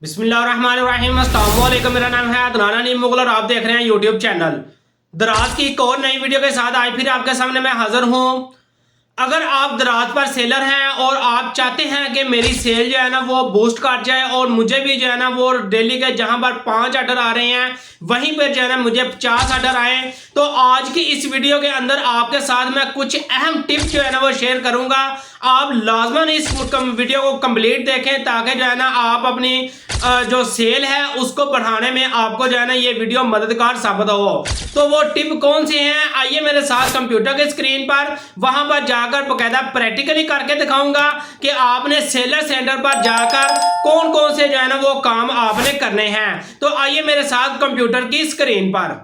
बिस्मिल्लाहिर्रहमानिर्रहीम, अस्सलाम वालेकुम। मेरा नाम है अदनान अली मुगल और आप देख रहे हैं यूट्यूब चैनल दराज की एक और नई वीडियो के साथ आज फिर आपके सामने मैं हाजिर हूँ। अगर आप दराज पर सेलर हैं और आप चाहते हैं कि मेरी सेल जो है ना वो बूस्ट कर जाए और मुझे भी जो है ना वो डेली के जहां पर 5 ऑर्डर आ रहे हैं वहीं पर जो है ना मुझे 50 ऑर्डर आए, तो आज की इस वीडियो के अंदर आपके साथ मैं कुछ अहम टिप्स जो है ना वो शेयर करूंगा। आप लाजमन इस वीडियो को कंप्लीट देखें ताकि जो है ना आप अपनी जो सेल है उसको बढ़ाने में आपको जो है ना ये वीडियो मददगार साबित हो। तो वो टिप कौन सी हैं, आइए मेरे साथ कंप्यूटर के स्क्रीन पर वहां पर जाकर बकायदा प्रैक्टिकली करके दिखाऊंगा कि आपने सेलर सेंटर पर जाकर कौन कौन से जो है ना वो काम आपने करने हैं। तो आइए मेरे साथ कंप्यूटर की स्क्रीन पर।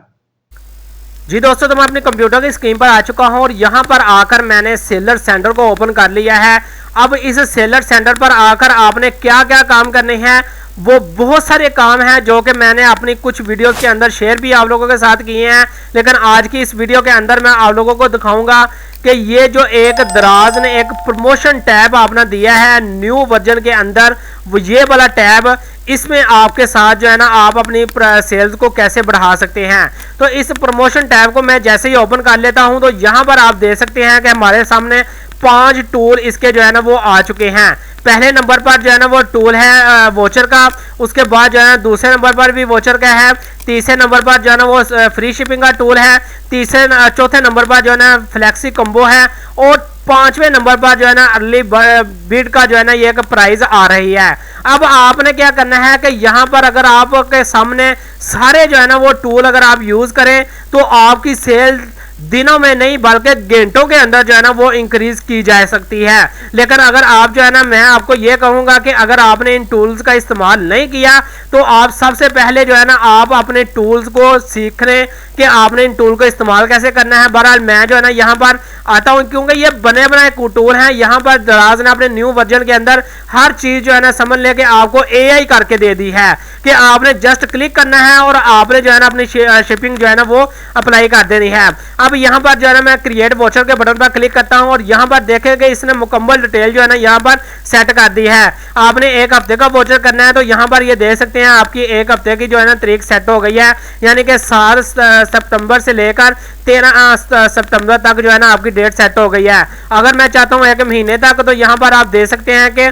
जी दोस्तों, तो मैं अपने कंप्यूटर की स्क्रीन पर आ चुका हूं और यहां पर आकर मैंने सेलर सेंटर को ओपन कर लिया है। अब इस सेलर सेंटर पर आकर आपने क्या क्या काम करने हैं, वो बहुत सारे काम हैं जो कि मैंने अपनी कुछ वीडियोस के अंदर शेयर भी आप लोगों के साथ किए हैं, लेकिन आज की इस वीडियो के अंदर मैं आप लोगों को दिखाऊंगा कि ये जो एक दराज ने एक प्रमोशन टैब आपने दिया है न्यू वर्जन के अंदर, वो ये वाला टैब, इसमें आपके साथ जो है ना आप अपनी सेल्स को कैसे बढ़ा सकते हैं। तो इस प्रमोशन टैब को मैं जैसे ही ओपन कर लेता हूं तो यहां पर आप देख सकते हैं कि हमारे सामने 5 टूल इसके जो है ना वो आ चुके हैं। पहले नंबर पर जो है ना वो टूल है वोचर का, उसके बाद जो है ना दूसरे नंबर पर भी वोचर का है, तीसरे नंबर पर जो है ना वो फ्री शिपिंग का टूल है, चौथे नंबर पर जो है ना फ्लेक्सी कॉम्बो है और 5वें नंबर पर जो है ना अर्ली बीट का जो है ना ये एक प्राइस आ रही है। अब आपने क्या करना है कि यहाँ पर अगर आपके सामने सारे जो है ना वो टूल अगर आप यूज करें तो आपकी सेल दिनों में नहीं बल्कि घंटों के अंदर जो है ना वो इंक्रीज की जा सकती है। लेकिन अगर आप जो है ना, मैं आपको ये कहूंगा कि अगर आपने इन टूल्स का इस्तेमाल नहीं किया तो आप सबसे पहले जो है ना आप अपने टूल्स को सीख लें कि आपने इन टूल को इस्तेमाल कैसे करना है। बहरहाल मैं जो है ना यहाँ पर आता हूँ क्योंकि ये बने बनाए टूल हैं। यहाँ पर दराज ने अपने न्यू वर्जन के अंदर हर चीज जो है ना समझ लेके आपको AI करके दे दी है कि आपने जस्ट क्लिक करना है और आपने जो है ना अपनी शिपिंग जो है ना वो अप्लाई कर देनी है। अब यहाँ पर जो है ना मैं क्रिएट वोचर के बटन पर क्लिक करता हूँ और यहाँ पर देखेंगे इसने मुकम्मल डिटेल जो है ना यहाँ पर सेट कर दी है। आपने 1 हफ्ते का वोचर करना है तो यहाँ पर ये देख सकते हैं आपकी 1 हफ्ते की जो है ना तारीख सेट हो गई है, यानी कि 7 सितंबर से लेकर 13 सितंबर तक जो है ना आपकी डेट सेट हो गई है। अगर मैं चाहता हूँ 1 महीने तक तो यहाँ पर आप देख सकते हैं कि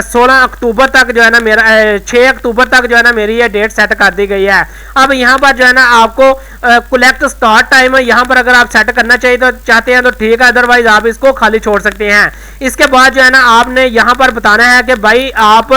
16 अक्टूबर तक जो है ना मेरा 6 अक्टूबर तक जो है ना मेरी ये डेट सेट कर दी गई है। अब यहाँ पर जो है ना आपको कलेक्ट स्टार्ट टाइम यहाँ पर अगर आप सेट करना चाहिए तो चाहते हैं तो ठीक है, अदरवाइज आप इसको खाली छोड़ सकते हैं। इसके बाद जो है ना आपने यहाँ पर बताना है कि भाई आप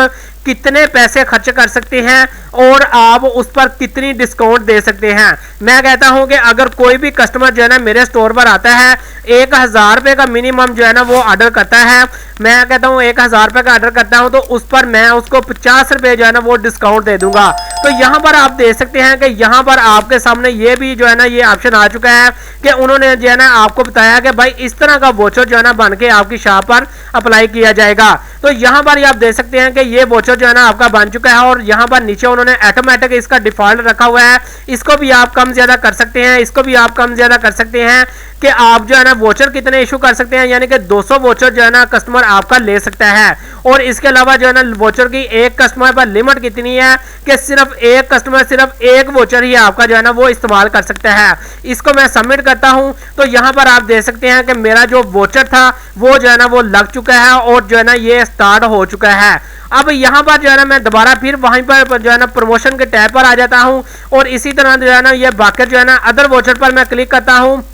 कितने पैसे खर्च कर सकते हैं और आप उस पर कितनी डिस्काउंट दे सकते हैं। मैं कहता हूं कि अगर कोई भी कस्टमर जो है ना मेरे स्टोर पर आता है 1000 रुपये का मिनिमम जो है ना वो ऑर्डर करता है, मैं कहता हूं 1000 रुपये का ऑर्डर करता हूं तो उस पर मैं उसको 50 रुपये जो है ना वो डिस्काउंट दे दूंगा। तो यहाँ पर आप देख सकते हैं कि यहाँ पर आपके सामने ये भी जो है ना ये ऑप्शन आ चुका है कि उन्होंने जो है ना आपको बताया कि भाई इस तरह का वोचर जो है ना बन के आपकी शॉप पर अप्लाई किया जाएगा। तो यहाँ पर आप देख सकते हैं कि ये वोचर जो है ना आपका बन चुका है और यहाँ पर नीचे उन्होंने ऑटोमेटिक इसका डिफॉल्ट रखा हुआ है। इसको भी आप कम ज्यादा कर सकते हैं, इसको भी आप कम ज्यादा कर सकते हैं कि आप जो है ना वोचर कितने इशू कर सकते हैं, यानी कि 200 वोचर जो है ना कस्टमर आपका ले सकता है। और इसके अलावा जो है ना वोचर की एक कस्टमर पर लिमिट कितनी है कि सिर्फ एक कस्टमर सिर्फ 1 वोचर ही आपका जो है ना वो इस्तेमाल कर सकता है। इसको मैं सबमिट करता हूं तो यहाँ पर आप देख सकते हैं कि मेरा जो वोचर था वो जो है ना वो लग चुका है और जो है ना ये स्टार्ट हो चुका है। अब यहाँ पर जो है ना मैं दोबारा फिर वहीं पर जो है ना प्रमोशन के टैब पर आ जाता हूँ और इसी तरह जो है ना ये बाकी जो है ना अदर वोचर पर मैं क्लिक करता हूँ।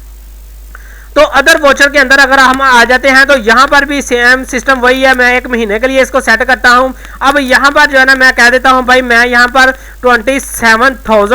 तो अदर वोचर के अंदर अगर हम आ जाते हैं तो यहाँ पर भी सेम सिस्टम वही है, मैं 1 महीने के लिए इसको सेट करता हूँ। अब यहाँ पर जो है ना मैं कह देता हूँ भाई मैं यहाँ पर 2700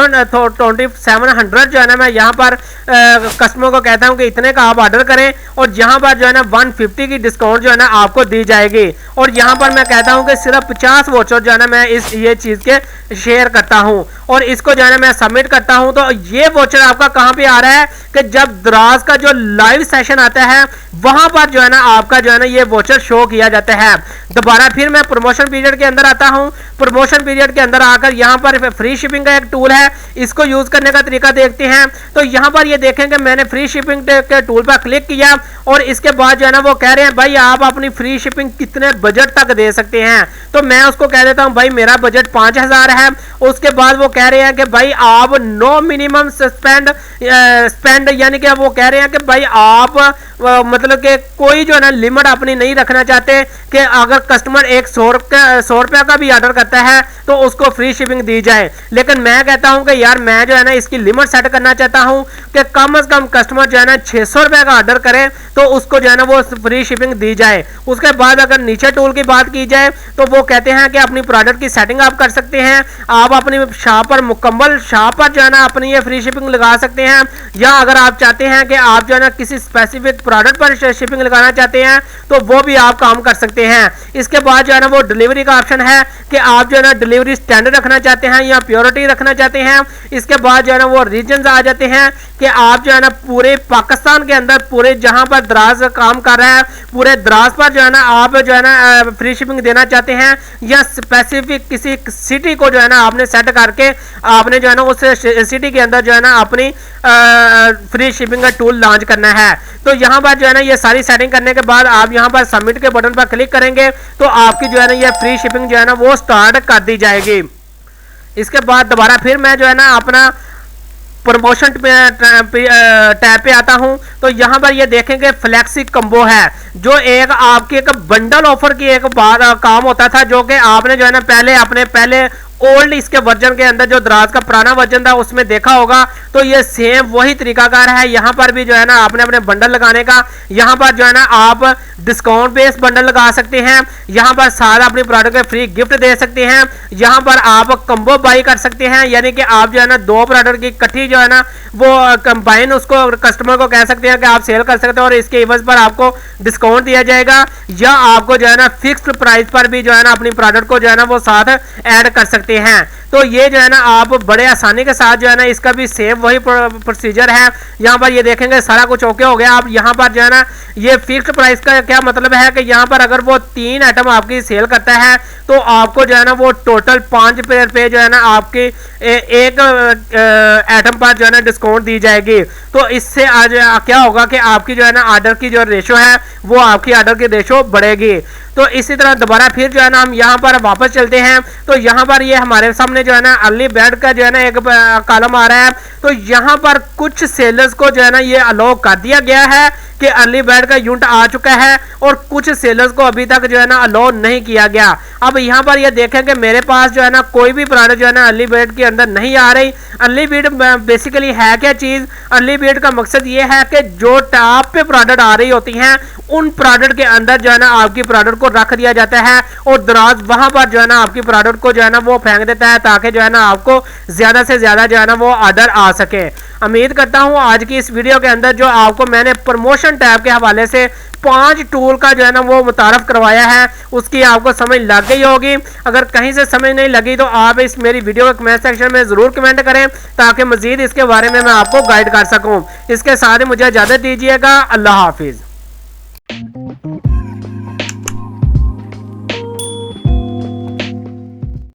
जो है ना मैं यहाँ पर कस्टमर को कहता हूँ कि इतने का आप ऑर्डर करें और यहाँ पर जो है ना 150 की डिस्काउंट जो है ना आपको दी जाएगी। और यहाँ पर मैं कहता हूँ कि सिर्फ 50 वोचर जो है ना मैं ये चीज़ के शेयर करता हूँ और इसको जो है ना मैं सबमिट करता हूँ। तो ये वोचर आपका कहाँ पे आ रहा है कि जब दराज का जो लाइव सेशन आता है वहां पर जो है ना आपका जो है ना ये वोचर शो किया जाता है। दोबारा फिर मैं प्रमोशन पीरियड के अंदर आता हूं। प्रमोशन पीरियड के अंदर आकर यहां पर फ्री शिपिंग का एक टूल है, इसको यूज करने का तरीका देखते हैं। तो यहां पर ये देखेंगे मैंने फ्री शिपिंग के टूल पर क्लिक किया और इसके बाद जो है ना वो कह रहे हैं भाई आप अपनी फ्री शिपिंग कितने बजट तक दे सकते हैं। तो मैं उसको कह देता हूं भाई मेरा बजट 5000 है। उसके बाद वो कह रहे हैं कि भाई आप नो मिनिमम स्पेंड यानी कि वो कह रहे हैं कि भाई आप मतलब कि कोई जो है ना लिमिट अपनी नहीं रखना चाहते कि अगर कस्टमर एक 100 रुपये का भी ऑर्डर करता है तो उसको फ्री शिपिंग दी जाए। लेकिन मैं कहता हूं कि यार मैं जो है ना इसकी लिमिट सेट करना चाहता हूं कि कम से कम कस्टमर जो है ना 600 रुपये का ऑर्डर करे तो उसको जो है ना वो फ्री शिपिंग दी जाए। उसके बाद अगर नीचे टूल की बात की जाए तो वो कहते हैं कि अपनी प्रोडक्ट की सेटिंग आप कर सकते हैं, आप अपनी शॉप पर मुकम्मल शॉप पर जो है ना अपनी ये फ्री शिपिंग लगा सकते हैं, या अगर आप चाहते हैं कि आप जो है ना किसी स्पेसिफिक प्रोडक्ट पर शिपिंग लगाना चाहते हैं तो वो भी आप काम कर सकते हैं। इसके बाद जो है ना वो डिलीवरी का ऑप्शन है कि आप जो है ना डिलीवरी स्टैंडर्ड रखना चाहते हैं या प्योरिटी रखना चाहते हैं। इसके बाद जो है ना वो रीजन आ जाते हैं कि आप जो है ना पूरे पाकिस्तान के अंदर पूरे जहां पर दराज काम कर रहा है पूरे दराज पर जो है ना आप जो है ना फ्री शिपिंग देना चाहते हैं, या स्पेसिफिक किसी सिटी को जो है ना आपने सेट करके आपने जो है ना उस सिटी के अंदर जो है ना अपनी फ्री शिपिंग का टूल लॉन्च करना है। तो यहाँ पर जो है ना ये सारी सेटिंग करने के बाद आप यहाँ पर सबमिट के बटन पर क्लिक करेंगे तो आपकी जो है ना ये फ्री शिपिंग जो है ना वो स्टार्ट कर दी जाएगी। इसके बाद दोबारा फिर मैं जो है ना अपना प्रमोशन टैब पे आता हूं तो यहां पर ये देखेंगे फ्लेक्सी कम्बो है, जो एक आपके एक बंडल ऑफर की एक बार काम होता था, जो कि आपने जो है ना पहले ओल्ड इसके वर्जन के अंदर जो दराज का पुराना वर्जन था उसमें देखा होगा। तो ये सेम वही तरीकाकार है। यहाँ पर भी जो है ना आपने अपने बंडल लगाने का, यहाँ पर जो है ना आप डिस्काउंट बेस्ड बंडल लगा सकते हैं, यहाँ पर सारा अपनी प्रोडक्ट में फ्री गिफ्ट दे सकते हैं, यहाँ पर आप कंबो बाई कर सकते हैं, यानी कि आप जो है ना 2 प्रोडक्ट की इकट्ठी जो है ना वो कंबाइन उसको कस्टमर को कह सकते हैं कि आप सेल कर सकते हैं और इसके एवज पर आपको डिस्काउंट दिया जाएगा, या आपको जो है ना फिक्स्ड प्राइस पर भी जो है ना अपनी प्रोडक्ट को जो है ना वो साथ ऐड कर सकते हैं। तो ये जो है ना आप बड़े आसानी के साथ जो है ना इसका भी सेम वही प्रोसीजर है। यहाँ पर ये देखेंगे सारा कुछ ओके हो गया। आप यहाँ पर जो है ना ये फिक्स्ड प्राइस का क्या मतलब है कि यहाँ पर अगर वो 3 आइटम आपकी सेल करता है तो आपको जो है ना वो टोटल 5 पे जो है ना आपकी एक आइटम पर जो है ना डिस्काउंट दी जाएगी। तो इससे आज क्या होगा कि आपकी जो है ना ऑर्डर की जो रेशो है वो आपकी ऑर्डर की रेशो बढ़ेगी। तो इसी तरह दोबारा फिर जो है ना हम यहाँ पर वापस चलते हैं तो यहाँ पर ये हमारे सामने जो है ना अर्ली बर्ड का जो है ना एक कॉलम आ रहा है। तो यहाँ पर कुछ सेलर्स को जो है ना ये अलाउ कर दिया गया है कि अर्ली बर्ड का यूनिट आ चुका है और कुछ सेलर्स को अभी तक जो है ना अलाउ नहीं किया गया। अब यहाँ पर ये देखें कि मेरे पास जो है ना कोई भी प्रोडक्ट जो है ना अर्ली बर्ड के अंदर नहीं आ रही। अर्ली बर्ड बेसिकली है क्या चीज़? अर्ली बर्ड का मकसद ये है कि जो टॉप पे प्रोडक्ट आ रही होती हैं उन प्रोडक्ट के अंदर जो है ना आपकी प्रोडक्ट को रख दिया जाता है और दराज वहां पर जो है ना आपकी प्रोडक्ट को जो है ना वो फेंक देता है ताकि जो है ना आपको ज्यादा से ज्यादा जो है ना वो ऑर्डर आ सके। उम्मीद करता हूं आज की इस वीडियो के अंदर जो आपको मैंने प्रमोशन टैब के हवाले से 5 टूल का जो है ना वो मुतारफ करवाया है उसकी आपको समझ लग गई होगी। अगर कहीं से समझ नहीं लगी तो आप इस मेरी वीडियो के कमेंट सेक्शन में जरूर कमेंट करें ताकि मजीद इसके बारे में मैं आपको गाइड कर सकूं। इसके साथ ही मुझे इजाजत दीजिएगा। अल्लाह हाफिज।